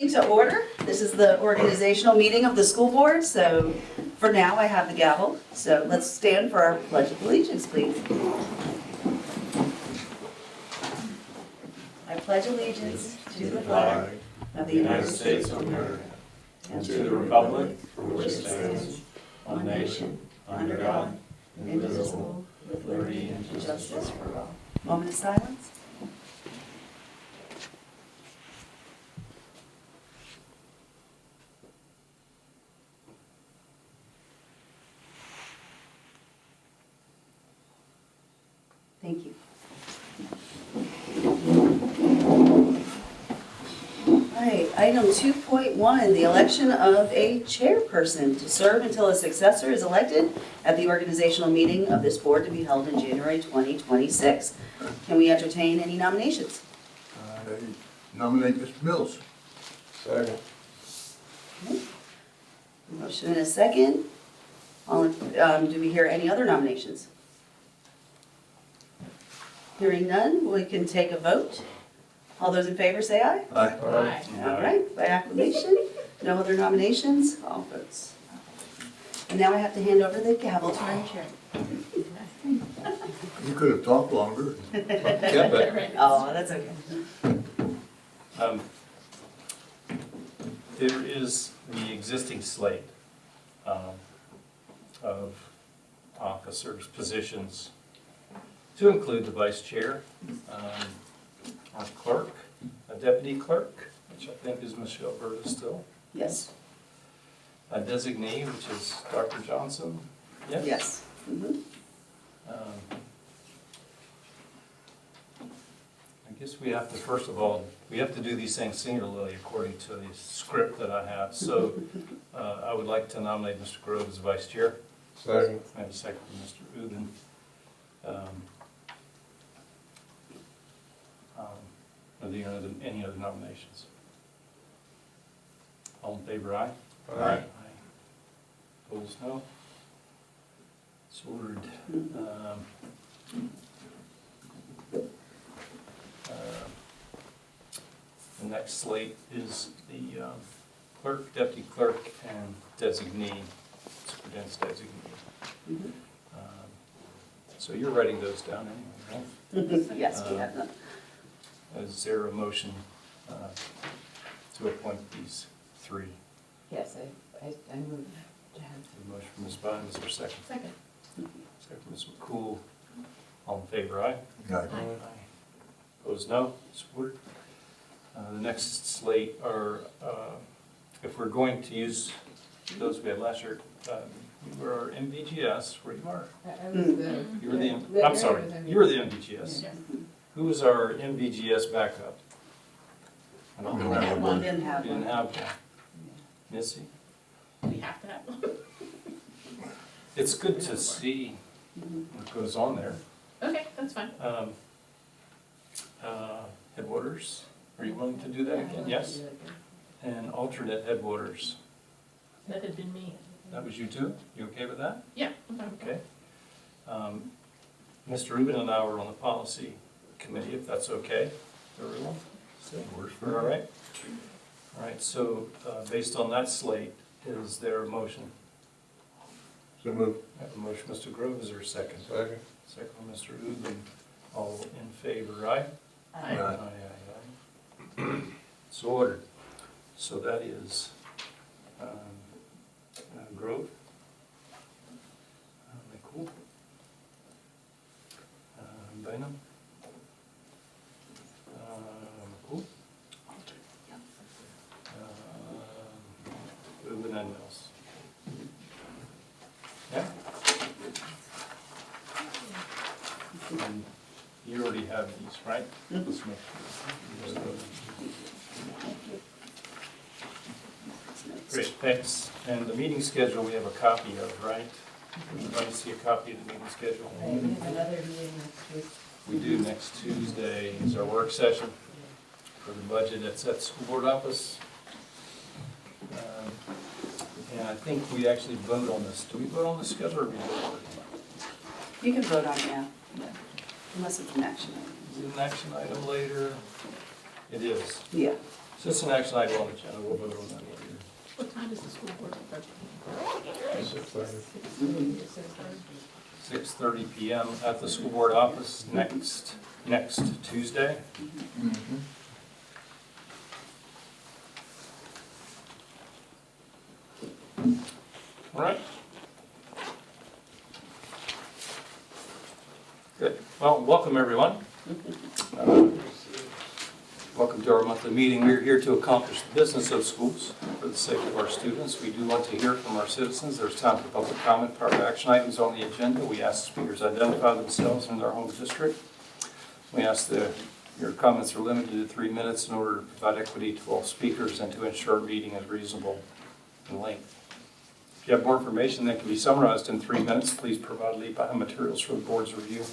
To order. This is the organizational meeting of the school board, so for now I have the gavel. So let's stand for our pledge of allegiance, please. I pledge allegiance to the flag of the United States of America and to the republic for which it stands, one nation, under God, indivisible, with liberty and justice for all. Moment of silence. Thank you. All right, item 2.1, the election of a chairperson to serve until a successor is elected at the organizational meeting of this board to be held in January 2026. Can we entertain any nominations? I nominate Mr. Mills. Second. Okay. Motion and a second. Do we hear any other nominations? Hearing none, we can take a vote. All those in favor say aye. Aye. Aye. All right, by acclamation. No other nominations, all votes. And now I have to hand over the gavel to our chair. You could have talked longer. Yeah, but Oh, that's okay. there is the existing slate of officers' positions, to include the vice chair, a clerk, a deputy clerk, which I think is Michelle Berta still, Yes, a designee, which is Dr. Johnson. Yes? yes. Mhm. I guess we have to, first of all, we have to do these things singularly according to the script that I have. So I would like to nominate Mr. Grove as vice chair. Second. I have a second from Mr. Ubin. Are there any other nominations? All in favor, aye? Aye. Opposed, no? It's ordered. The next slate is the clerk, deputy clerk, and designee, superintendent's designee. Mhm. So you're writing those down anyway, right? Yes, we have them. Is there a motion to appoint these three? Yes, I move to have. A motion from Ms. Bynum, is there a second? Second. Second from Ms. McCool. All in favor, aye? Aye. Opposed, no? Supported. The next slate are, if we're going to use those we had last year, you were our MVGS, where you are. I was the. You were the, yeah, I'm sorry, you were the MVGS. Yeah. Who was our MVGS backup? I don't We know. don't have one. Didn't have You didn't one. have one. Missy? We have to have one. It's good to see Mhm. what goes on there. Okay, that's fine. Headwaters, are you willing to do that again? Yes? And alternate headwaters, That had been me. that was you too? You okay with that? Yeah. I'm fine with that. Okay. Mr. Rubin and I were on the policy committee, if that's okay, for everyone? Works for We're all me. right? All right, so based on that slate, is there a motion? So move. I have a motion, Mr. Grove, is there a second? Second. Second from Mr. Ubin, all in favor, aye? Aye. Aye. It's ordered. So that is Grove. McCool. Bynum. McCool. Ubin and Mills. Yeah? And you already have these, right? Mhm. Let's make sure. Great, thanks. And the meeting schedule we have a copy of, right? Everybody see a copy of the meeting schedule? We have another meeting next week. We do next Tuesday is our work session for the budget. It's at the school board office. And I think we actually vote on this. Do we vote on the schedule or do we vote on it? You can vote on it now, yeah. Unless it's an action item. Is it an action item later? It is. Yeah. Citizen action item on the agenda, we'll vote on that later. What time is the school board budget? 6:30. 6:30 PM at the school board office next Tuesday. Mhm. All right. Good. Well, welcome everyone. Welcome to our monthly meeting. We're here to accomplish the business of schools for the sake of our students. We do want to hear from our citizens. There's time for public comment, part of action items on the agenda. We ask speakers identify themselves and their home district. We ask that your comments are limited to 3 minutes in order to provide equity to all speakers and to ensure a meeting is reasonable in length. If you have more information that can be summarized in 3 minutes, please provide lead behind materials for the board's review.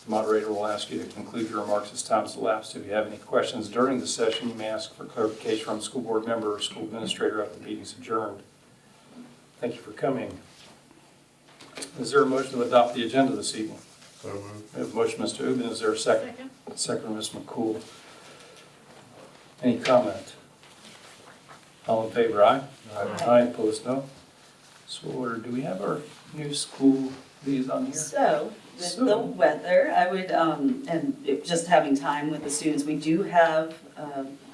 The moderator will ask you to conclude your remarks as time has elapsed. If you have any questions during the session, you may ask for clarification from a school board member or school administrator after the meeting is adjourned. Thank you for coming. Is there a motion to adopt the agenda this evening? So moved. We have a motion, Mr. Ubben. Is there a second? Second, Ms. McCool. Any comment? All in favor, aye? Aye, opposed, no. So ordered. Do we have our new school liaison here? So, with So- the weather, I would, just having time with the students, we do have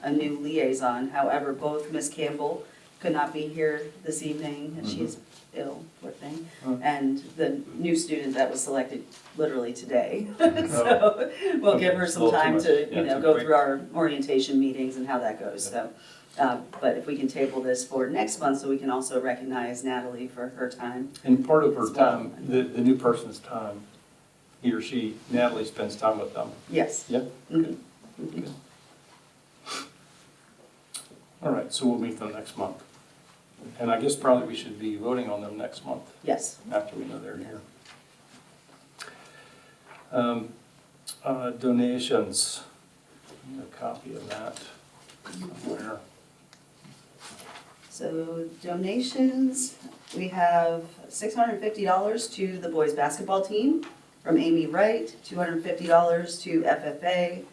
a new liaison. However, both Ms. Campbell could not be here this evening, and she's ill, poor thing. Mhm. And the new student that was selected literally today. So, we'll give her some A little too time much. to, Yeah, too go quick. through our orientation meetings and how that goes, so. But if we can table this for next month, so we can also recognize Natalie for her time. And part of her time, the new person's time, he or she, Natalie spends time with them. Yes. Yep. Mhm. Good. All right, so we'll meet them next month. And I guess probably we should be voting on them next month Yes. after we know they're here. Donations. I need a copy of that somewhere. So donations, we have $650 to the boys basketball team from Amy Wright, $250 to FFA,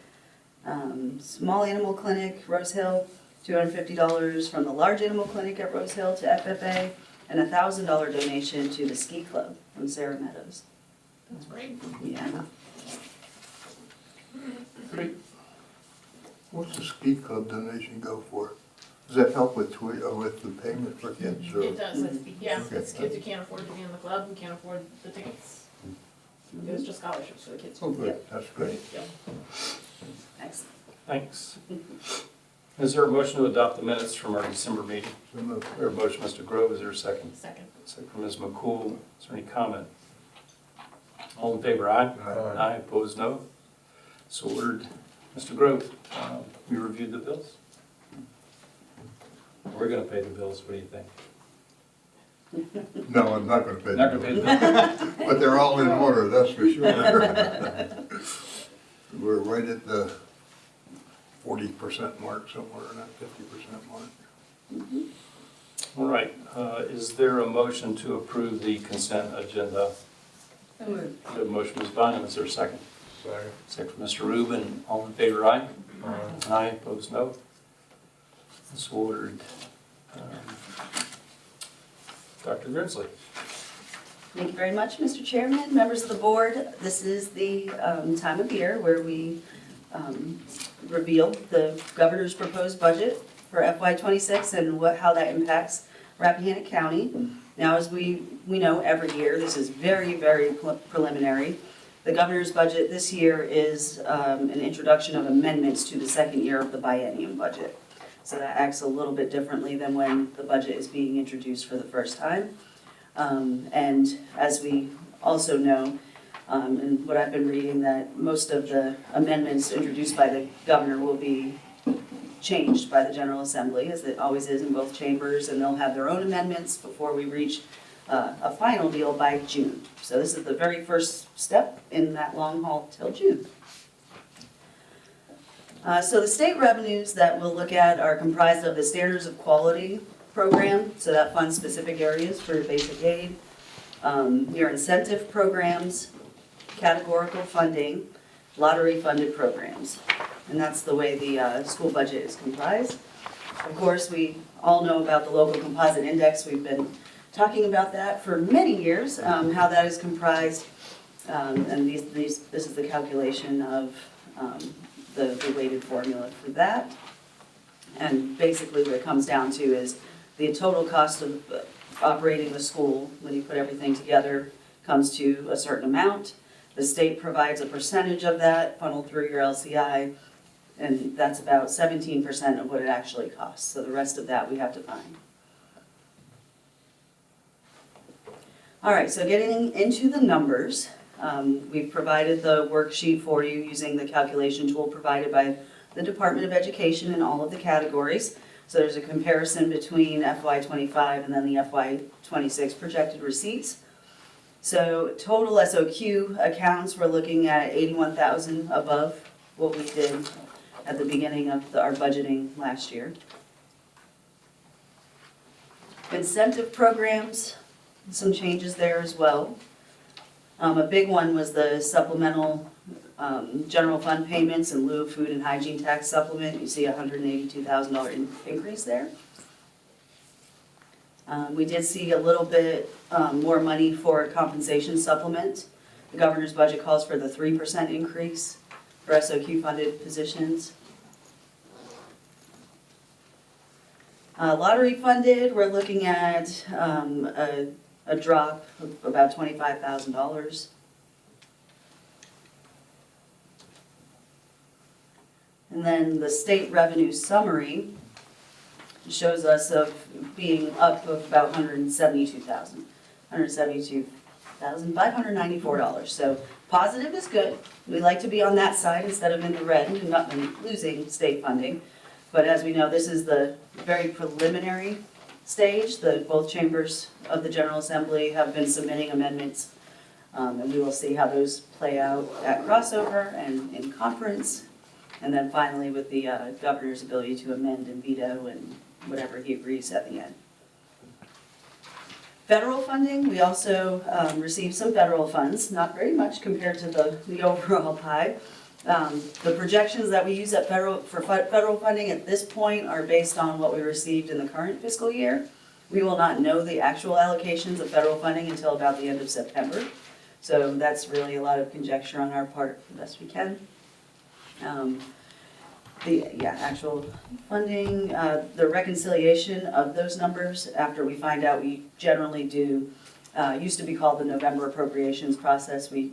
Small Animal Clinic, Rose Hill, $250 from the Large Animal Clinic at Rose Hill to FFA, and a $1,000 donation to the Ski Club from Sarah Meadows. That's great. Yeah. Great. What's the ski club donation go for? Does that help with with the payment for kids? Or? It does, yeah, Okay. it's kids who can't afford to be in the club, who can't afford the tickets. It was just scholarships for the kids. Oh, good, that's great. Yeah. Excellent. Thanks. Is there a motion to adopt the minutes from our December meeting? So moved. We have a motion, Mr. Grove. Is there a second? Second. Second from Ms. McCool. Is there any comment? All in favor, aye? Aye. Aye, opposed, no. So ordered. Mr. Grove, we reviewed the bills. We're gonna pay the bills. What do you think? No, I'm not gonna pay Not the gonna pay bill. the bills? But they're all in order, that's for sure. We're right at the 40% mark somewhere, not 50% mark. All right, is there a motion to approve the consent agenda? So moved. We have a motion, Ms. Bynum. Is there a second? Second. Second from Mr. Rubin. All in favor, aye? Aye, opposed, no. It's ordered. Dr. Grinsley. Thank you very much, Mr. Chairman, members of the board. This is the time of year where we reveal the governor's proposed budget for FY26 and how that impacts Rappahannock County. Now, as we know every year, this is very, very preliminary. The governor's budget this year is an introduction of amendments to the second year of the biennium budget. So that acts a little bit differently than when the budget is being introduced for the first time. And as we also know, and what I've been reading, that most of the amendments introduced by the governor will be changed by the General Assembly, as it always is in both chambers, and they'll have their own amendments before we reach a final deal by June. So this is the very first step in that long haul till June. So the state revenues that we'll look at are comprised of the Standards of Quality program, so that funds specific areas for basic aid, your incentive programs, categorical funding, lottery funded programs. and that's the way the school budget is comprised. Of course, we all know about the local composite index. We've been talking about that for many years, how that is comprised. And this is the calculation of the weighted formula for that. And basically what it comes down to is the total cost of operating the school, when you put everything together, comes to a certain amount. The state provides a percentage of that funneled through your LCI, and that's about 17% of what it actually costs. So the rest of that we have to find. All right, so getting into the numbers, we've provided the worksheet for you using the calculation tool provided by the Department of Education in all of the categories. So there's a comparison between FY25 and then the FY26 projected receipts. So total SOQ accounts, we're looking at 81,000 above what we did at the beginning of our budgeting last year. Incentive programs, some changes there as well. A big one was the supplemental general fund payments in lieu of food and hygiene tax supplement. You see a $182,000 increase there. We did see a little bit more money for compensation supplement. The governor's budget calls for the 3% increase for SOQ funded positions. Lottery funded, we're looking at a drop of about $25,000. And then the state revenue summary shows us of being up of about $172,594. So positive is good. We like to be on that side instead of in the red and not losing state funding. But as we know, this is the very preliminary stage. Both chambers of the General Assembly have been submitting amendments, and we will see how those play out at crossover and in conference. And then finally with the governor's ability to amend and veto and whatever he agrees at the end. Federal funding, we also received some federal funds, not very much compared to the overall pie. The projections that we use for federal funding at this point are based on what we received in the current fiscal year. We will not know the actual allocations of federal funding until about the end of September. So that's really a lot of conjecture on our part, the best we can. Actual funding, the reconciliation of those numbers after we find out, we generally do, used to be called the November appropriations process. We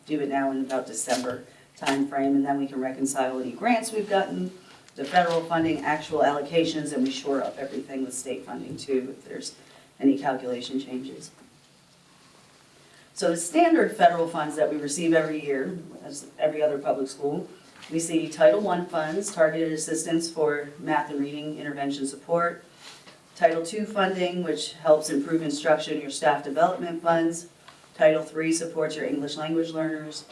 do it now in about December timeframe, and then we can reconcile any grants we've gotten, the federal funding, actual allocations, and we shore up everything with state funding too if there's any calculation changes. So the standard federal funds that we receive every year, as every other public school, we see Title I funds, targeted assistance for math and reading intervention support. Title II funding, which helps improve instruction, your staff development funds. Title III supports your English language learners.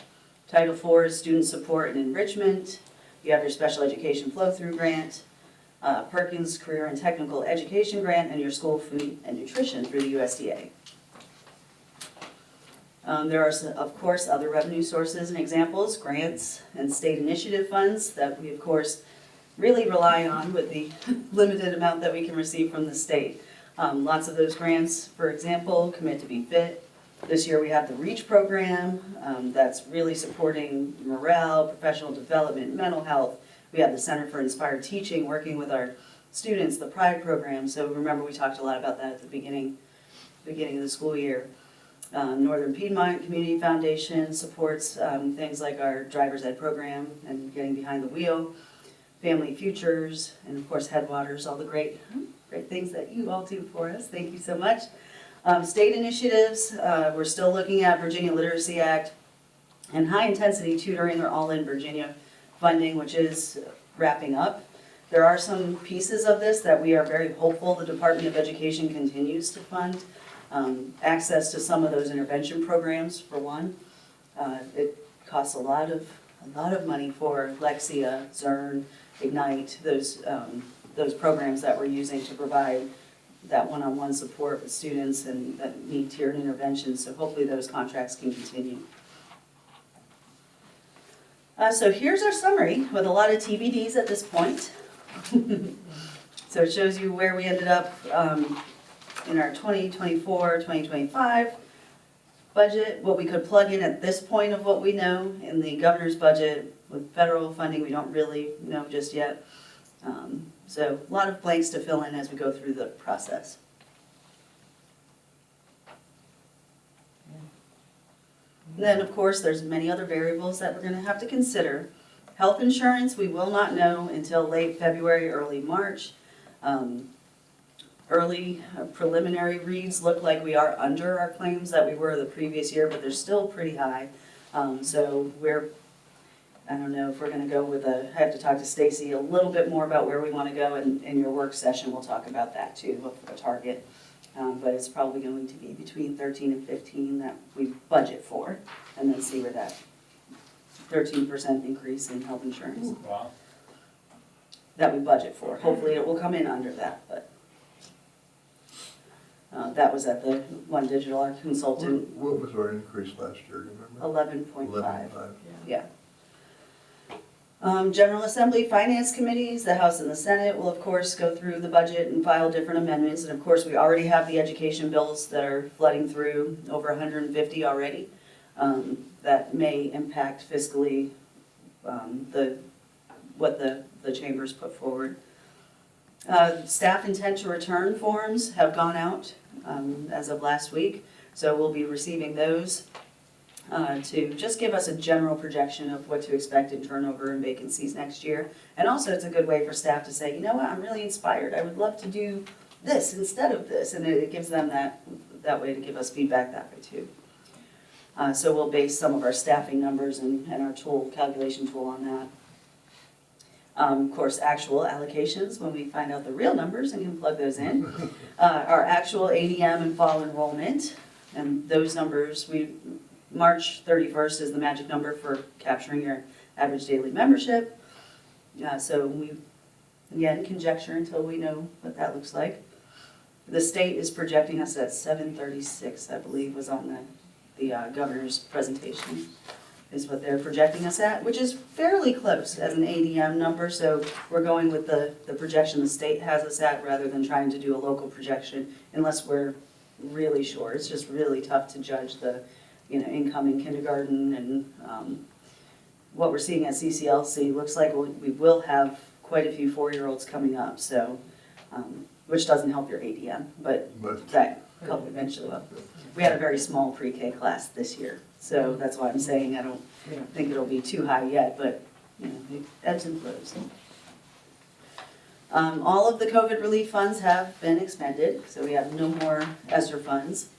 Title IV is student support and enrichment. You have your special education flow-through grant, Perkins Career and Technical Education Grant, and your school food and nutrition through the USDA. There are, of course, other revenue sources and examples, grants and state initiative funds that we, of course, really rely on with the limited amount that we can receive from the state. Lots of those grants, for example, Commit to Be Fit. This year we have the REACH program that's really supporting morale, professional development, mental health. We have the Center for Inspired Teaching working with our students, the PRIDE program. So remember we talked a lot about that at the beginning of the school year. Northern Piedmont Community Foundation supports things like our driver's ed program and getting behind the wheel, Family Futures, and of course Headwaters, all the great things that you all do for us. Thank you so much. State initiatives, we're still looking at Virginia Literacy Act and high intensity tutoring or all in Virginia funding, which is wrapping up. There are some pieces of this that we are very hopeful the Department of Education continues to fund. Access to some of those intervention programs, for one. It costs a lot of money for Lexia, Zern, Ignite, those programs that we're using to provide that one-on-one support with students and that need tiered interventions. So hopefully those contracts can continue. So here's our summary with a lot of TBDs at this point. So it shows you where we ended up in our 2024, 2025 budget, what we could plug in at this point of what we know in the governor's budget. With federal funding, we don't really know just yet. So a lot of blanks to fill in as we go through the process. And then, of course, there's many other variables that we're gonna have to consider. Health insurance, we will not know until late February, early March. Early preliminary reads look like we are under our claims that we were the previous year, but they're still pretty high. So I don't know if we're gonna go with I have to talk to Stacy a little bit more about where we wanna go, and in your work session, we'll talk about that too, a target. But it's probably going to be between 13 and 15 that we budget for, and then see where that 13% increase in health insurance Wow. that we budget for. Hopefully it will come in under that, but that was at the One Digital, our consultant, What was our increase last year, do you remember? 11.5. 11.5. Yeah. General Assembly Finance Committees, the House and the Senate will of course go through the budget and file different amendments. And of course, we already have the education bills that are flooding through, over 150 already, that may impact fiscally what the chambers put forward. Staff intent to return forms have gone out as of last week, so we'll be receiving those. To just give us a general projection of what to expect in turnover and vacancies next year. And also it's a good way for staff to say, you know what, I'm really inspired, I would love to do this instead of this, and it gives them that way to give us feedback that way too. So we'll base some of our staffing numbers and our calculation tool on that. Of course, actual allocations, when we find out the real numbers and can plug those in. Our actual ADM and fall enrollment, and those numbers, March 31st is the magic number for capturing your average daily membership. So we, again, conjecture until we know what that looks like. The state is projecting us at 736, I believe, was on the governor's presentation, is what they're projecting us at, which is fairly close as an ADM number. So we're going with the projection the state has us at rather than trying to do a local projection unless we're really sure. It's just really tough to judge the incoming kindergarten, and what we're seeing at CCLC looks like we will have quite a few 4-year-olds coming up, so, which doesn't help your ADM, but that eventually will. We had a very small pre-K class this year, so that's why I'm saying I don't think it'll be too high yet, but it ebbs and flows. All of the COVID relief funds have been expended, so we have no more ESSER funds.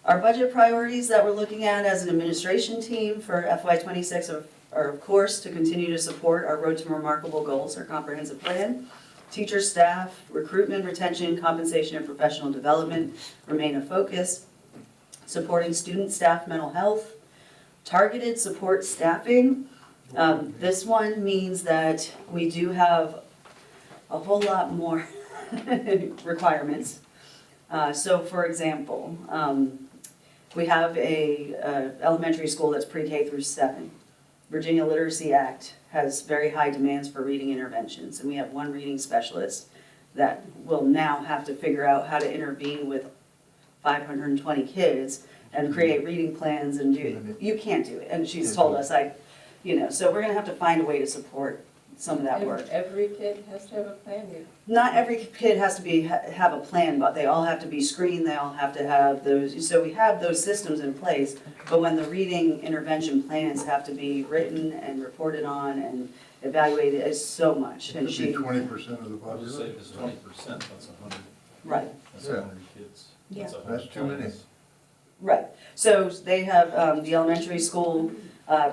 Our budget priorities that we're looking at as an administration team for FY26 are of course to continue to support our Road to Remarkable goals, our comprehensive plan. Teacher, staff, recruitment, retention, compensation, and professional development remain a focus. Supporting student, staff, mental health. Targeted support staffing. This one means that we do have a whole lot more requirements. So for example, we have a elementary school that's pre-K through 7. Virginia Literacy Act has very high demands for reading interventions, and we have one reading specialist that will now have to figure out how to intervene with 520 kids and create reading plans and you can't do it. And she's told us so we're gonna have to find a way to support some of that work. Every kid has to have a plan. Not every kid has to have a plan, but they all have to be screened, they all have to have those, so we have those systems in place, but when the reading intervention plans have to be written and reported on and evaluated, it's so much. And It could be 20% of the I'll just say population. if it's 20%, that's 100. Right. That's Yeah. 100 kids. Yeah. That's 100 That's too many. plans. Right, so they have, the elementary school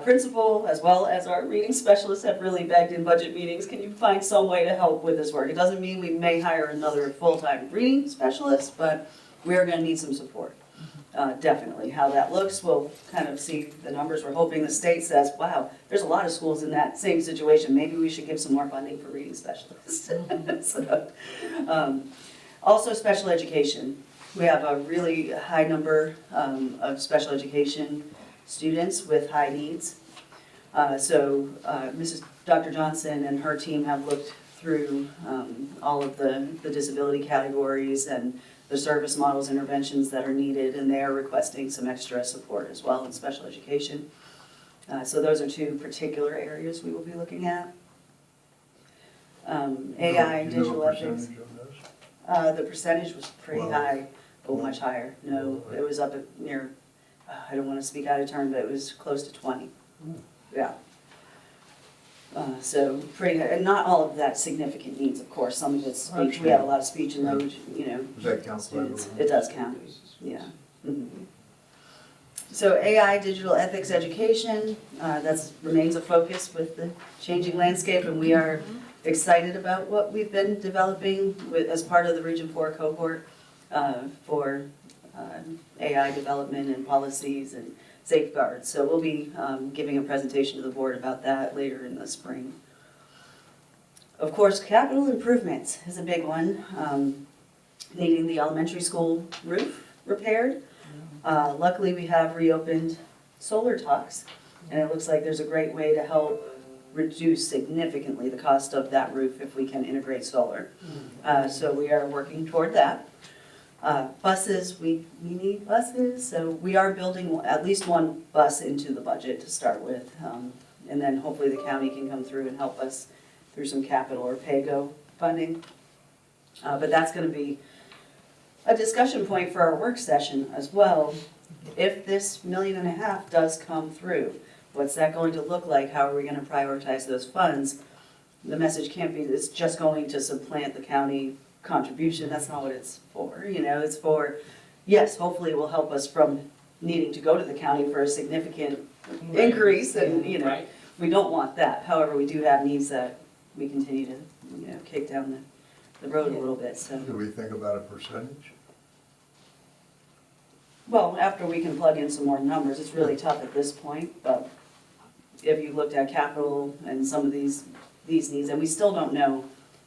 principal, as well as our reading specialists have really begged in budget meetings, can you find some way to help with this work? It doesn't mean we may hire another full-time reading specialist, but we're gonna need some support. Definitely, how that looks, we'll kind of see the numbers. We're hoping the state says, wow, there's a lot of schools in that same situation, maybe we should give some more funding for reading specialists. Also, special education. We have a really high number of special education students with high needs. Mrs. Dr. Johnson and her team have looked through all of the disability categories and the service models, interventions that are needed, and they are requesting some extra support as well in special education. So those are two particular areas we will be looking at. AI, Do you know digital a ethics. percentage of this? The percentage was pretty Wow. high, much higher. No, it was up at near, I don't want to speak out of turn, but it was close to 20. Yeah. So pretty, and not all of that significant needs, of course. Some of it's speech. We have a lot of speech and language, Does that count for students. everyone? It does count, yeah. Mhm. So AI, digital ethics education, that remains a focus with the changing landscape, and we are excited about what we've been developing as part of the Region 4 cohort for AI development and policies and safeguards. So we'll be giving a presentation to the board about that later in the spring. Of course, capital improvements is a big one. Needing the elementary school roof repaired. Luckily, we have reopened solar talks, and it looks like there's a great way to help reduce significantly the cost of that roof if we can integrate solar. So we are working toward that. Buses, we need buses, so we are building at least one bus into the budget to start with. And then hopefully the county can come through and help us through some capital or pay-go funding. But that's gonna be a discussion point for our work session as well. If this $1.5 million does come through, what's that going to look like? How are we gonna prioritize those funds? The message can't be it's just going to supplant the county contribution. That's not what it's for. It's for, yes, hopefully it will help us from needing to go to the county for a significant increase, and Right. we don't want that. However, we do have needs that we continue to kick down the road a little bit. So, Do we think about a percentage? well, after we can plug in some more numbers, it's really tough at this point. But if you looked at capital and some of these needs, and we still don't know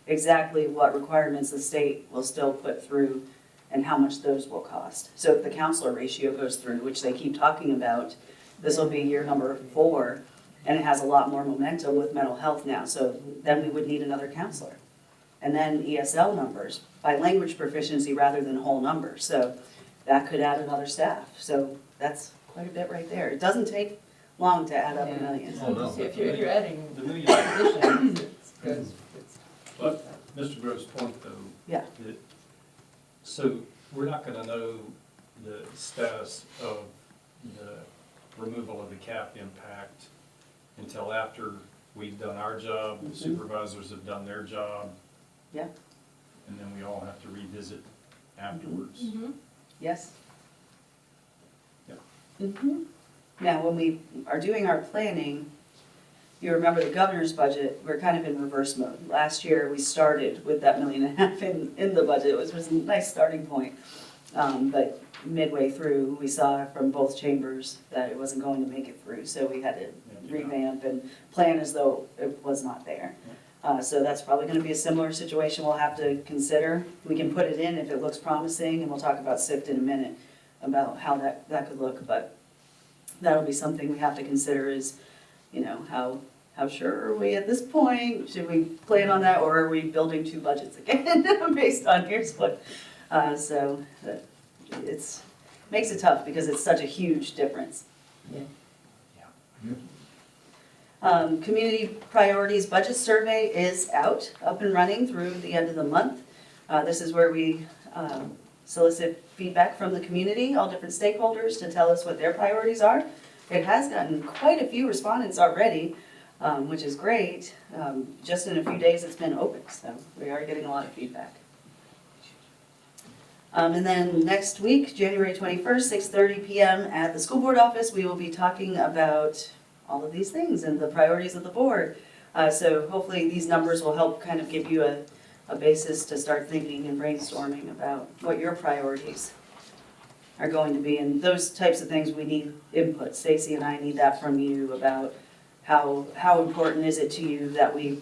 exactly what requirements the state will still put through and how much those will cost. So if the counselor ratio goes through, which they keep talking about, this will be year number 4, and it has a lot more momentum with mental health now. So then we would need another counselor. And then ESL numbers by language proficiency rather than whole numbers. So that could add another staff. So that's quite a bit right there. It doesn't take long to add up $1 million. Oh, no. If you're adding The $1 million. positions, it's good. But Mr. Grove's point though. Yeah. that- So we're not gonna know the status of the removal of the cap impact until after we've done our job, the supervisors have done their job, Yeah, and then we all have to revisit afterwards. yes. Yep. Now, when we are doing our planning, you remember the governor's budget, we're kind of in reverse mode. Last year, we started with that $1.5 million in the budget, which was a nice starting point. But midway through, we saw from both chambers that it wasn't going to make it through, so we had to revamp and plan as though it was not there. So that's probably gonna be a similar situation we'll have to consider. We can put it in if it looks promising, and we'll talk about SIFT in a minute, about how that could look, but that'll be something we have to consider is, how sure are we at this point? Should we plan on that, or are we building 2 budgets again based on here's what? So it's, makes it tough because it's such a huge difference. Community priorities budget survey is out, up and running through the end of the month. This is where we solicit feedback from the community, all different stakeholders, to tell us what their priorities are. It has gotten quite a few respondents already, which is great. Just in a few days it's been open, so we are getting a lot of feedback. And then next week, January 21st, 6:30 p.m. at the school board office, we will be talking about all of these things and the priorities of the board. So hopefully these numbers will help kind of give you a basis to start thinking and brainstorming about what your priorities are going to be. And those types of things, we need input. Stacy and I need that from you about how important is it to you that we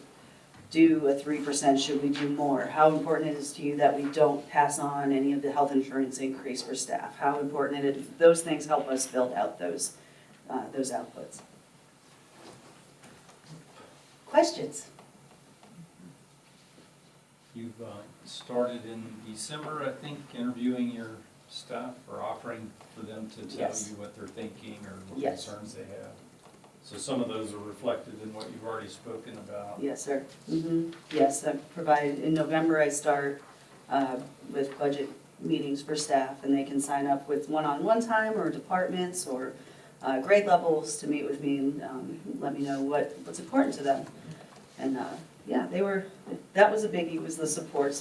do a 3%, should we do more? How important it is to you that we don't pass on any of the health insurance increase for staff? How important it is, those things help us build out those outputs. Questions? You've started in December, I think, interviewing your staff or offering for them to tell Yes. you what they're thinking or what Yes. concerns they have. So some of those are reflected in what you've already spoken about. Yes, sir. Yes, I provided, in November, I start with budget meetings for staff, and they can sign up with one-on-one time or departments or grade levels to meet with me and let me know what's important to them. And yeah, that was a biggie, was the support,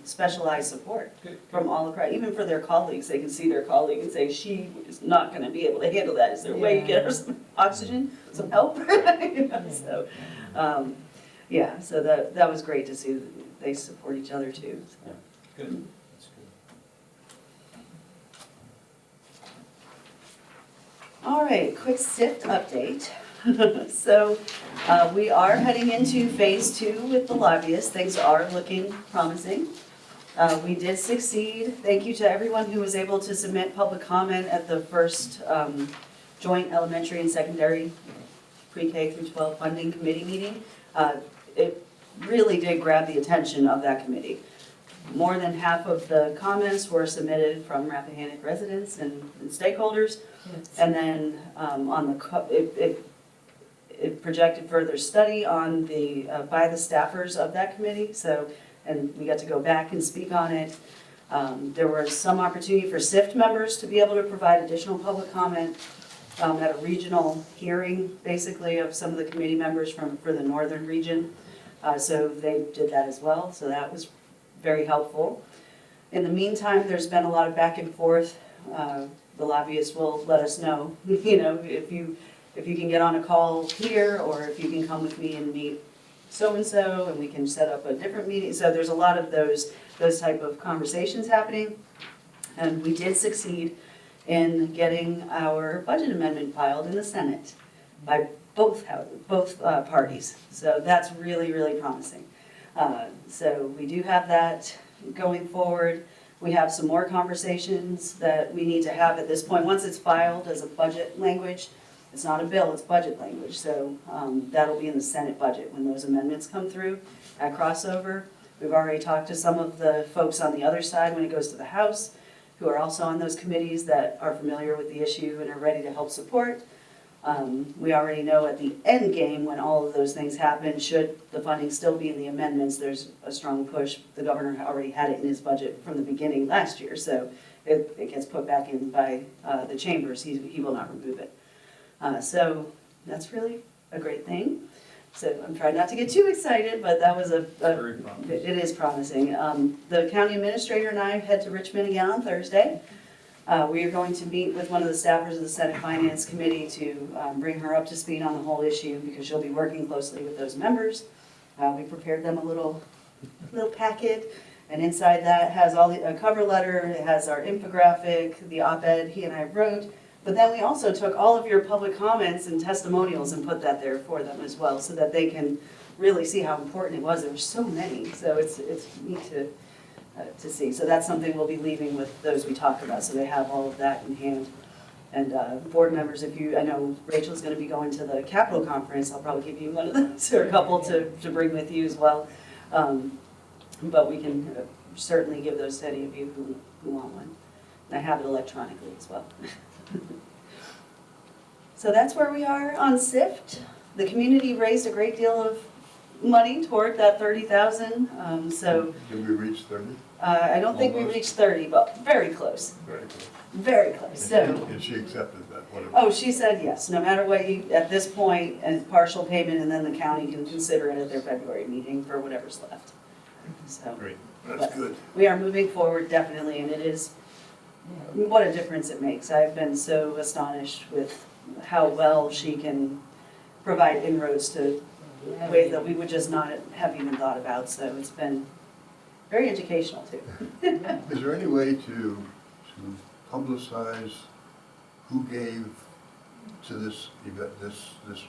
specialized support Good. from all across, even for their colleagues. They can see their colleague and say, she is not gonna be able to handle that. Is there a way you get her some oxygen, some help? You know, so, yeah, so that was great to see that they support each other too. So. Good, that's good. All right, quick SIFT update. So we are heading into phase 2 with the lobbyists. Things are looking promising. We did succeed. Thank you to everyone who was able to submit public comment at the first joint elementary and secondary pre-K through 12 funding committee meeting. It really did grab the attention of that committee. More than half of the comments were submitted from Rappahannock residents and stakeholders. And then it projected further study on by the staffers of that committee. So, and we got to go back and speak on it. There was some opportunity for SIFT members to be able to provide additional public comment at a regional hearing, basically, of some of the committee members for the northern region. So they did that as well. So that was very helpful. In the meantime, there's been a lot of back and forth. The lobbyists will let us know, you know, if you can get on a call here, or if you can come with me and meet so-and-so, and we can set up a different meeting. So there's a lot of those type of conversations happening. And we did succeed in getting our budget amendment filed in the Senate by both parties. So that's really, really promising. So we do have that going forward. We have some more conversations that we need to have at this point. Once it's filed as a budget language, it's not a bill, it's budget language. So that'll be in the Senate budget when those amendments come through at crossover. We've already talked to some of the folks on the other side when it goes to the House, who are also on those committees that are familiar with the issue and are ready to help support. We already know at the end game, when all of those things happen, should the funding still be in the amendments, there's a strong push. The governor already had it in his budget from the beginning last year, so it gets put back in by the chambers. He will not remove it. So that's really a great thing. So I'm trying not to get too excited, but that was Very promising. it is promising. The county administrator and I head to Richmond again on Thursday. We are going to meet with one of the staffers of the Senate Finance Committee to bring her up to speed on the whole issue, because she'll be working closely with those members. We prepared them a little packet, and inside that has a cover letter, it has our infographic, the op-ed he and I wrote, but then we also took all of your public comments and testimonials and put that there for them as well, so that they can really see how important it was. There were so many, so it's neat to see. So that's something we'll be leaving with those we talk about, so they have all of that in hand. And board members, I know Rachel's gonna be going to the Capitol Conference, I'll probably give you one of those, or a couple to bring with you as well. But we can certainly give those to any of you who want one. And I have it electronically as well. So that's where we are on SIFT. The community raised a great deal of money toward that 30,000. So Did we reach 30? I don't think we Almost. reached 30, but very close, Very good. very close. So, And she accepted that, whatever. oh, she said yes, no matter what you, at this point, and partial payment, and then the county can consider it at their February meeting for whatever's left. So Great, that's good. we are moving forward definitely, and it is, what a difference it makes. I've been so astonished with how well she can provide inroads to ways that we would just not have even thought about, so it's been very educational too. Is there any way to publicize who gave to this event, this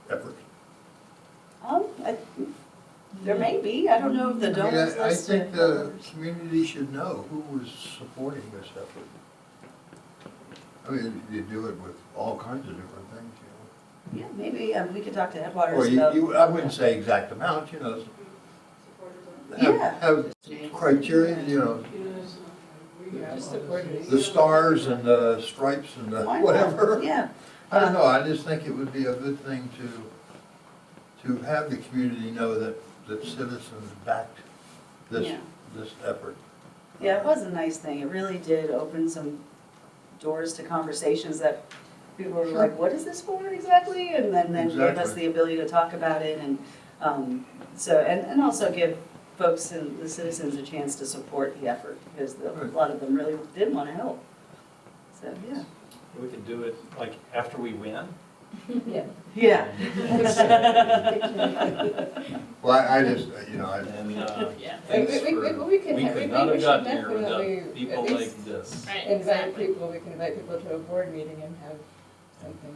effort? There may be, I don't know if the I mean, donors I list. think the community should know who was supporting this effort. I mean, you do it with all kinds of different things, Yeah, maybe we could talk to Or Headwaters about. I wouldn't say exact amount, Yeah. have criteria, Just supporters. the stars and the stripes and the Why not? whatever. Yeah. I don't know, I just think it would be a good thing to have the community know that citizens backed Yeah. this effort. Yeah, it was a nice thing. It really did open some doors to conversations that people were like, what is this for exactly? And then gave us Exactly. the ability to talk about it and, and also give folks and the citizens a chance to support the effort because a Right. lot of them really did want to help. So, yeah. We could do it like after we win. Yeah. Yeah. Well, I just, And Yeah. thanks We for, we could not have gotten here without people like this. Right, Invite exactly. people, we can invite people to a board meeting and have something.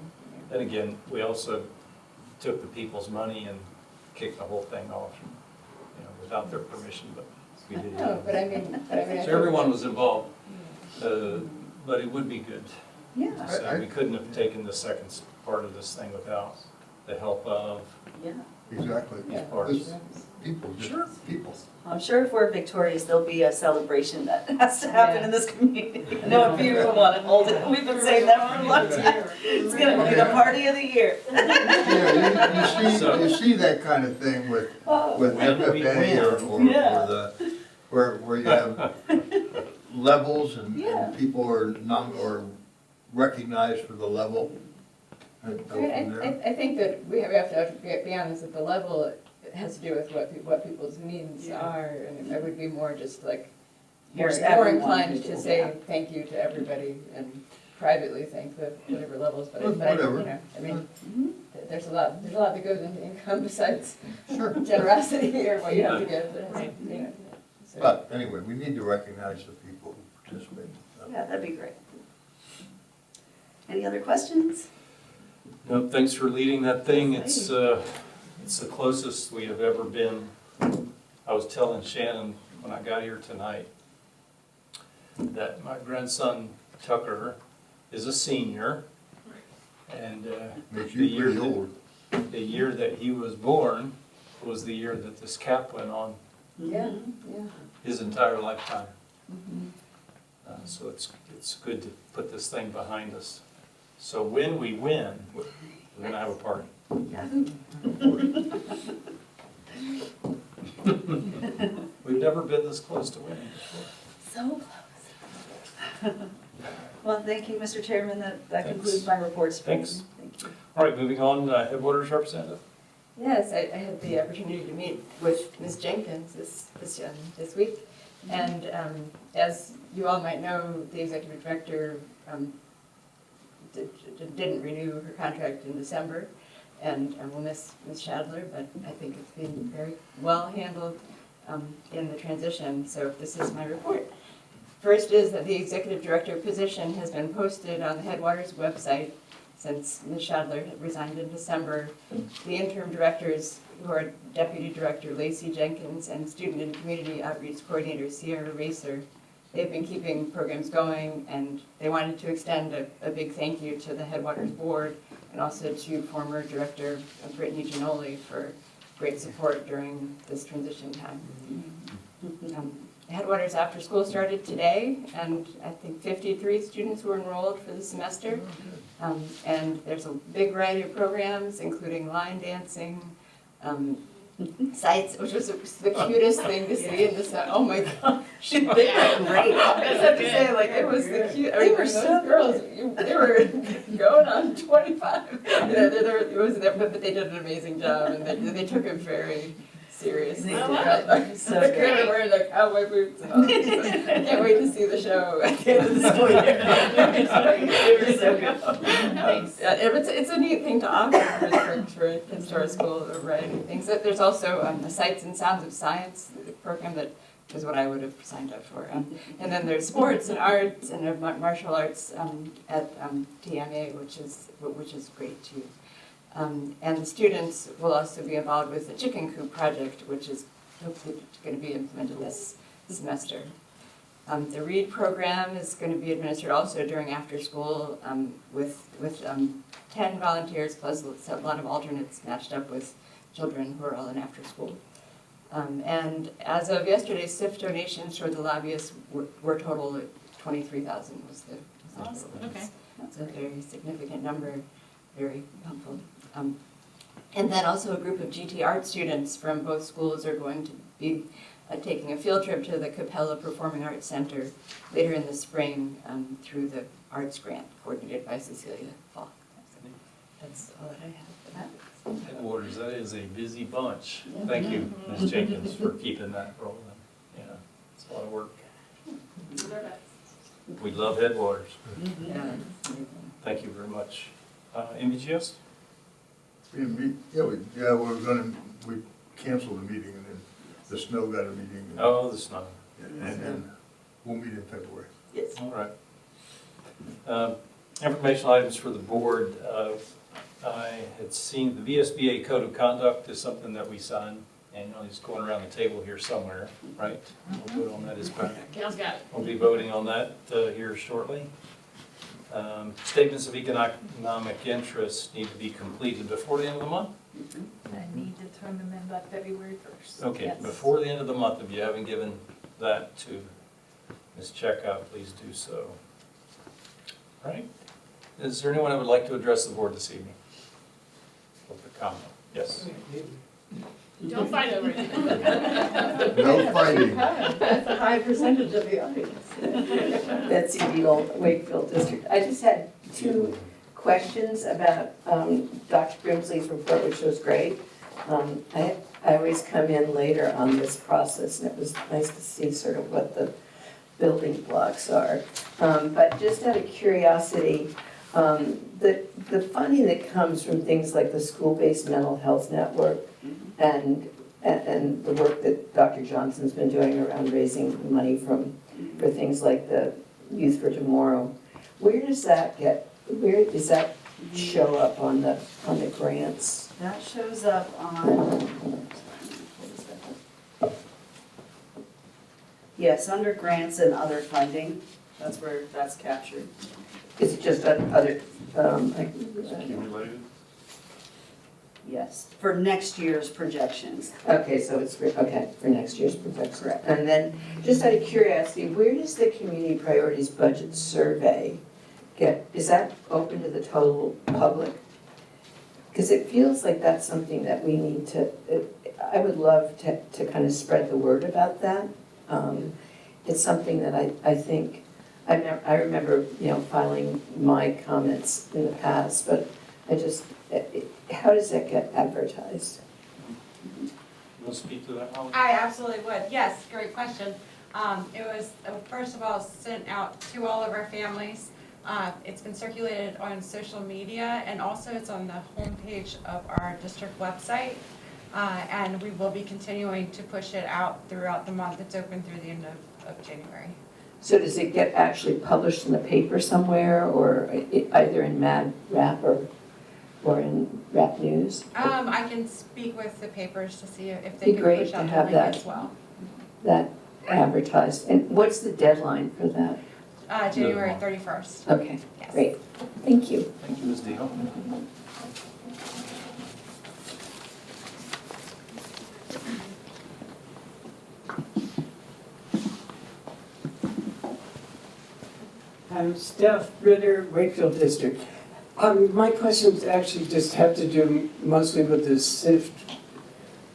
Then again, we also took the people's money and kicked the whole thing off, without their permission, but we did. No, but I mean. I So think- everyone was involved, but it would be good. Yeah. So we couldn't have taken the second part of this thing without the help of Yeah. exactly. Yeah. parties. People, just people. I'm sure if we're victorious, there'll be a celebration that has to happen in this community. I know a few people want to hold it. We've been saying that for a long time. It's gonna be the party of the year. Yeah, you see that kind of thing with When we FFA or Yeah. where you have levels and Yeah. people are recognized for the level. And go I mean, from there. I think that we have to be honest, that the level has to do with what people's needs Yeah. are, and I would be more just like, Here's more everyone inclined who to did say that. thank you to everybody and privately thank the whatever levels, but Whatever. I mean, Mhm. there's a lot that goes into income besides Sure. generosity or what you have to give, Right. so. But anyway, we need to recognize the people who participate. Yeah, that'd be great. Any other questions? No, thanks for leading that thing. It's the closest we have ever been. I was telling Shannon when I got here tonight that my grandson Tucker is a senior, and Makes the you year pretty old. the year that he was born was the year that this cap went on Yeah, yeah. his entire lifetime. Mhm. So it's good to put this thing behind us. So when we win, we're gonna have a party. Yahoo. We've never been this close to winning before. So close. Well, thank you, Mr. Chairman. That Thanks. concludes my reports. for Thanks. you. Thank you. All right, moving on, Headwaters representative. Yes, I had the opportunity to meet with Ms. Jenkins this week. And as you all might know, the executive director didn't renew her contract in December. And we'll miss Ms. Shadler, but I think it's been very well handled in the transition. So this is my report. First is that the executive director position has been posted on the Headwaters website since Ms. Shadler had resigned in December. The interim directors, who are Deputy Director Lacey Jenkins and Student and Community Outreach Coordinator Sierra Racer, they've been keeping programs going, and they wanted to extend a big thank you to the Headwaters Board and also to former Director Brittany Ginoli for great support during this transition time. Headwaters After School started today, and I think 53 students were enrolled for the semester. And there's a big variety of programs, including line dancing, sites, which was the cutest thing to see in this, oh my gosh. They were great. I just have to say, like, it was the cute, I They mean, were those so girls, they were going on 25. But they did an amazing job, and they took it very seriously. They did. So They good. were wearing like cowboy boots and all this. I can't wait to see the show at the end of the school year. They were so good. Nice. Yeah, it's a neat thing to offer for kids to our school, a variety of things. There's also the Sights and Sounds of Science program that is what I would have signed up for. And then there's sports and arts and martial arts at TMA, which is great too. And the students will also be involved with the Chicken Coop project, which is hopefully going to be implemented this semester. The READ program is going to be administered also during after school with 10 volunteers plus a lot of alternates matched up with children who are all in after school. And as of yesterday, SIF donations toward the lobbyists were total at 23,000 was the Awesome, total. okay. That's a very significant number, very helpful. And then also a group of GT art students from both schools are going to be taking a field trip to the Capella Performing Arts Center later in the spring through the arts grant coordinated by Cecilia Falk. That's all that I have for that. Headwaters, that is a busy bunch. Thank you, Ms. Jenkins, for keeping that rolling. Yeah, it's a lot of work. Do their best. We love Headwaters. Yeah. Thank you very much. MVGS? We canceled the meeting and then the snow got a meeting. Oh, the snow. And then we'll meet in February. Yes. All right. Informational items for the board. I had seen the VSBA Code of Conduct is something that we sign annually. It's going around the table here somewhere, right? We'll vote on that as back. Gail's got it. We'll be voting on that here shortly. Statements of economic interest need to be completed before the end of the month? I need to turn them in by February 1st. Okay, Yes. before the end of the month, if you haven't given that to Ms. Checkout, please do so. All right. Is there anyone who would like to address the board this evening? With a comment? Yes. Don't fight over it. No fighting. That's a high percentage of the audience. Betsy Beal, Wakefield District. I just had two questions about Dr. Grimsley's report, which was great. I always come in later on this process, and it was nice to see sort of what the building blocks are. But just out of curiosity, the funding that comes from things like the school-based mental health network and the work that Dr. Johnson's been doing around raising money for things like the Youth for Tomorrow, where does that show up on the grants? That shows up on, yes, under grants and other funding, that's where that's captured. Is it just other, Accumulated? Yes, for next year's projections. okay, so it's, okay, for next year's project. Correct. And then, just out of curiosity, where does the Community Priorities Budget Survey is that open to the total public? Because it feels like that's something that we need to, I would love to kind of spread the word about that. It's something that I think, I remember, filing my comments in the past, but I just, how does that get advertised? You want to speak to that, Holly? I absolutely would. Yes, great question. It was, first of all, sent out to all of our families. It's been circulated on social media, and also it's on the homepage of our district website. And we will be continuing to push it out throughout the month. It's open through the end of January. So does it get actually published in the paper somewhere, or either in Mad Rap or in Rap News? I can speak with the papers to see if they Be can great push to out the have link that. as well. That advertised, and what's the deadline for that? January 31st. Okay, Yes. great, thank you. Thank you, Ms. Deal. I'm Steph Ritter, Wakefield District. My questions actually just have to do mostly with the SIFT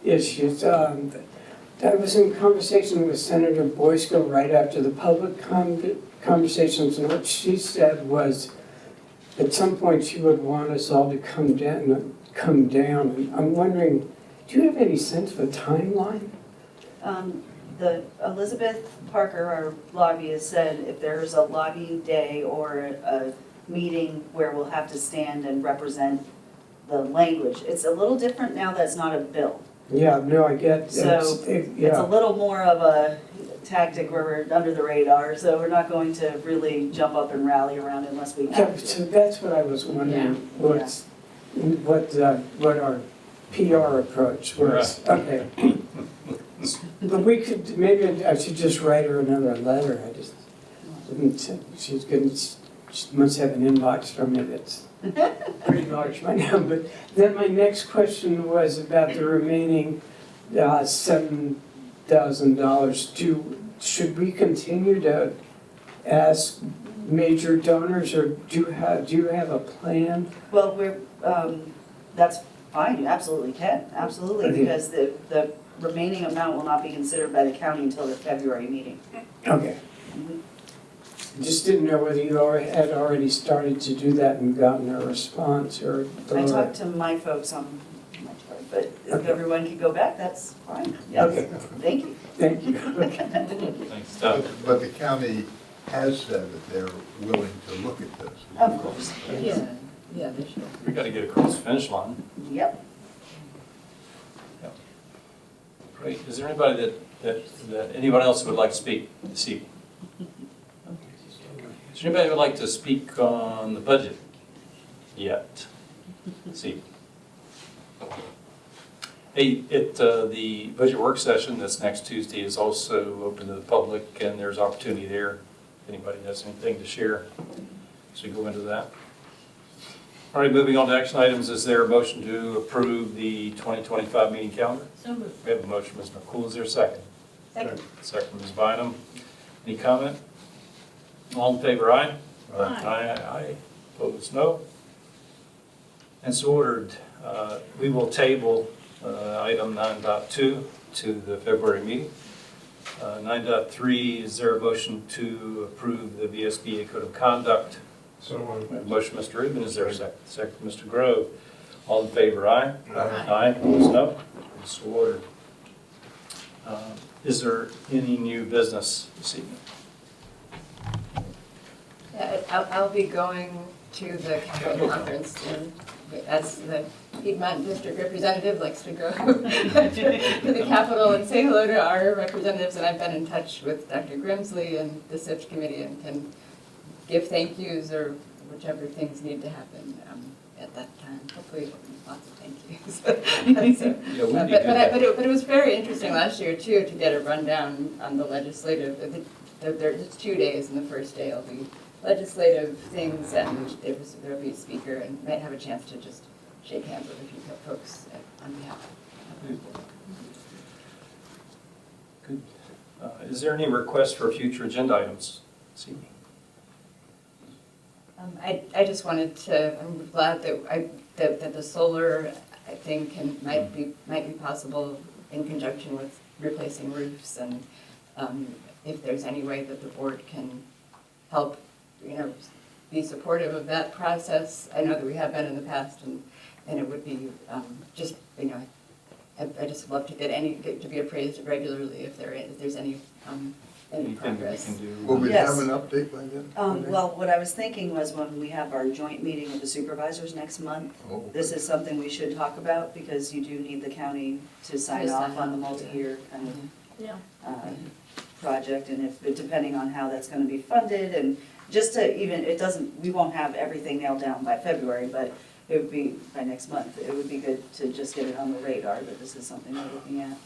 issues. I was in conversation with Senator Boysko right after the public conversations, and what she said was at some point she would want us all to come down. And I'm wondering, do you have any sense of a timeline? The Elizabeth Parker, our lobbyist, said if there's a lobbying day or a meeting where we'll have to stand and represent the language. It's a little different now that it's not a bill. Yeah, no, I get So it's a little more of a tactic where we're under the radar, so we're not going to really jump up and rally around unless we Yeah, have so to. that's what I was wondering, what our PR approach was. Okay. But we could, maybe I should just write her another letter. I just didn't, she's good, she must have an inbox from me that's pretty large by now. But then my next question was about the remaining $7,000. Should we continue to ask major donors, or do you have a plan? Well, that's fine, you absolutely can, absolutely, Okay. because the remaining amount will not be considered by the county until the February meeting. Okay. Just didn't know whether you had already started to do that and gotten a response, or. I talked to my folks on my part, but if Okay. everyone could go back, that's fine, yes, Okay. thank you. Thank you. Thanks, Doug. But the county has said that they're willing to look at this. Of course, Yeah, yeah, they should. We got to get across the finish line. yep. Great. Is there anybody that anyone else would like to speak this evening? Is there anybody who would like to speak on the budget yet? See. Hey, the budget work session that's next Tuesday is also open to the public, and there's opportunity there. If anybody has anything to share, so we go into that. All right, moving on to action items. Is there a motion to approve the 2025 meeting calendar? So moved. We have a motion, Ms. McCool. Is there a second? Second. Second, Ms. Bynum. Any comment? All in favor, aye? Aye. Aye. Opposed, no. And so ordered. We will table item 9.2 to the February meeting. 9.3, is there a motion to approve the VSBA Code of Conduct? So We have a motion, Mr. Rubin. Is there a second? Second, Mr. Grove. All in favor, aye? Aye. Opposed, no. And so ordered. Is there any new business this evening? Yeah, I'll be going to the Capitol Conference, and as the Piedmont District representative likes to go to the Capitol and say hello to our representatives, and I've been in touch with Dr. Grimsley and the SIFT committee and can give thank yous or whichever things need to happen at that time. Hopefully, lots of thank yous. So, Yeah, we'd be good. but it was very interesting last year too to get a rundown on the legislative. There's 2 days, and the first day will be legislative things, and there'll be a speaker, and might have a chance to just shake hands with a few folks on behalf of the board. Good. Is there any request for future agenda items this evening? I just wanted to, I'm glad that the solar, I think, might be possible in conjunction with replacing roofs, and if there's any way that the board can help, be supportive of that process. I know that we have been in the past, and it would be just, I just love to get to be appraised regularly if there's any Anything that we progress. can do? Will we Yes. have an update by then? Well, what I was thinking was when we have our joint meeting with the supervisors next month, Oh, this is something we should talk about, because you do need the county to sign To off sign on the off, multi-year kind of Yeah. project, and depending on how that's gonna be funded, and just to even, we won't have everything nailed down by February, but it would be, by next month, it would be good to just get it on the radar that this is something we're looking at.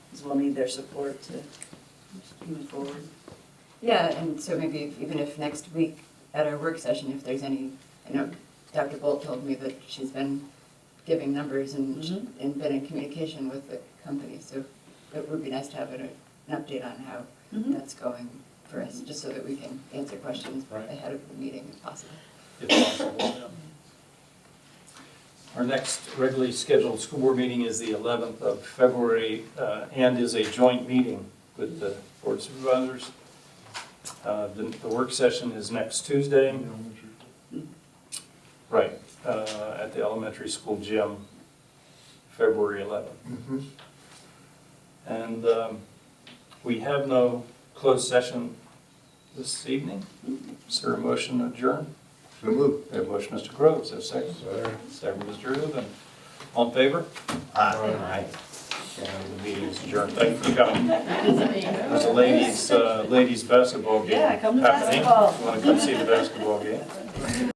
Because we'll need their support to move forward. Yeah, and so maybe even if next week at our work session, if there's any, Dr. Bolt told me that she's been giving numbers and been in communication with the company, so it would be nice to have an update on how that's going for us, just so that we can answer questions Right. ahead of the meeting if possible. If possible, yeah. Our next regularly scheduled school board meeting is the 11th of February and is a joint meeting with the board of supervisors. The work session is next Tuesday. Right, at the elementary school gym, February 11th. mhm. And we have no closed session this evening. Is there a motion to adjourn? So moved. We have a motion, Mr. Groves, is there a second? Second, Mr. Rubin. All in favor? Aye. And the meeting is adjourned. Thank you for coming. There's a ladies basketball game. Yeah, come to happening. basketball. You want to come see the basketball game?